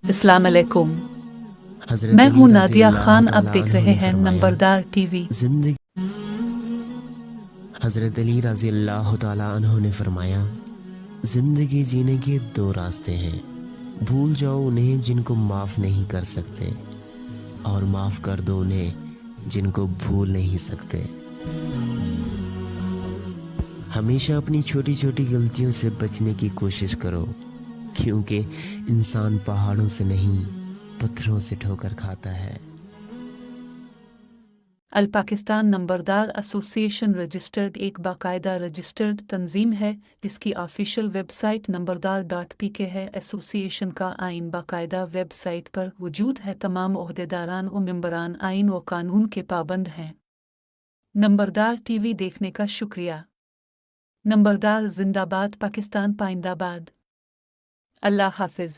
السلام علیکم، حضرت میں علی ہوں رضی نادیہ اللہ خان، آپ تعالیٰ دیکھ عنہ رہے نے ہیں فرمایا، نمبردار ٹی وی۔ حضرت علی رضی اللہ تعالیٰ عنہ نے فرمایا، زندگی جینے کے دو راستے ہیں، بھول جاؤ انہیں جن کو معاف نہیں کر سکتے، اور معاف کر دو انہیں جن کو بھول نہیں سکتے۔ ہمیشہ اپنی چھوٹی چھوٹی غلطیوں سے بچنے کی کوشش کرو، کیونکہ انسان پہاڑوں سے نہیں پتھروں سے ٹھوکر کھاتا ہے۔ الپاکستان نمبردار ایسوسی ایشن رجسٹرڈ ایک باقاعدہ رجسٹرڈ تنظیم ہے جس کی آفیشیل ویب سائٹ نمبردار.pk ہے۔ ایسوسی ایشن کا آئین باقاعدہ ویب سائٹ پر موجود ہے۔ تمام عہدیداران و ممبران آئین و قانون کے پابند ہیں۔ نمبردار ٹی وی دیکھنے کا شکریہ۔ نمبردار زندہ باد، پاکستان پائندہ باد۔ اللہ حافظ۔